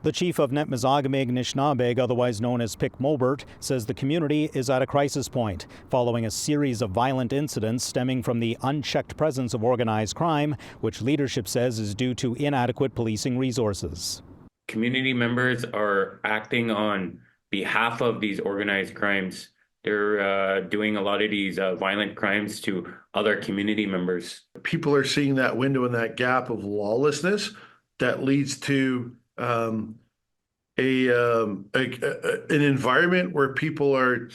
The chief of Nipmuc Nishnabeg, otherwise known as Pic Mobert, says the community is at a crisis point following a series of violent incidents stemming from the unchecked presence of organized crime, which leadership says is due to inadequate policing resources. Community members are acting on behalf of these organized crimes. They're doing a lot of these violent crimes to other community members. People are seeing that window and that gap of lawlessness that leads to an environment where people are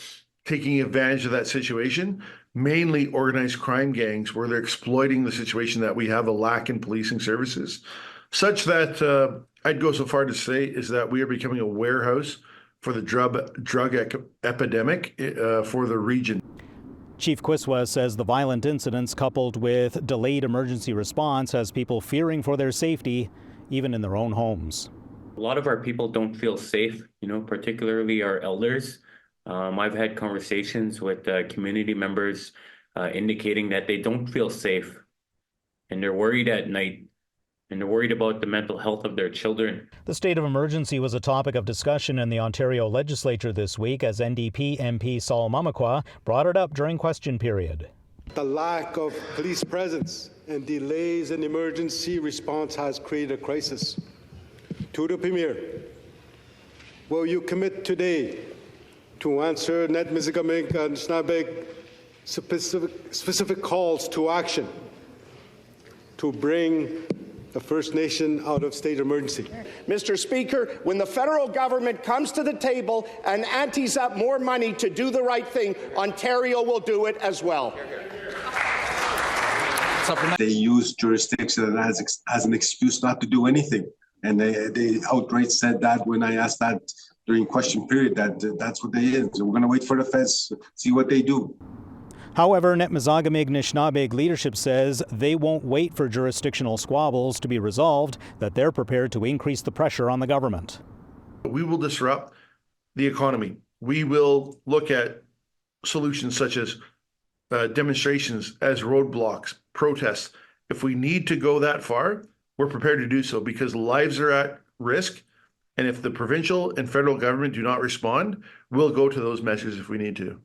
taking advantage of that situation, mainly organized crime gangs, where they're exploiting the situation that we have a lack in policing services, such that I'd go so far to say is that we are becoming a warehouse for the drug epidemic for the region. Chief Quiswa says the violent incidents coupled with delayed emergency response has people fearing for their safety, even in their own homes. A lot of our people don't feel safe, particularly our elders. I've had conversations with community members indicating that they don't feel safe and they're worried at night and they're worried about the mental health of their children. The state of emergency was a topic of discussion in the Ontario legislature this week as NDP MP Saul Mamakwa brought it up during question period. The lack of police presence and delays in emergency response has created a crisis. To the Premier, will you commit today to answer Nipmuc and Nishnabeg specific calls to action to bring the First Nation out of state emergency? Mr. Speaker, when the federal government comes to the table and antes up more money to do the right thing, Ontario will do it as well. They use jurisdiction as an excuse not to do anything. And they outright said that when I asked that during question period, that's what they is. We're going to wait for the feds, see what they do. However, Nipmuc Nishnabeg leadership says they won't wait for jurisdictional squabbles to be resolved, that they're prepared to increase the pressure on the government. We will disrupt the economy. We will look at solutions such as demonstrations as roadblocks, protests. If we need to go that far, we're prepared to do so because lives are at risk. And if the provincial and federal government do not respond, we'll go to those measures if we need to.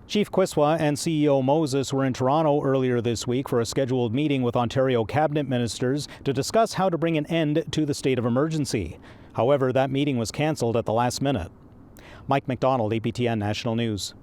Chief Quiswa and CEO Moses were in Toronto earlier this week for a scheduled meeting with Ontario cabinet ministers to discuss how to bring an end to the state of emergency. However, that meeting was cancelled at the last minute. Mike McDonald, APTN National News.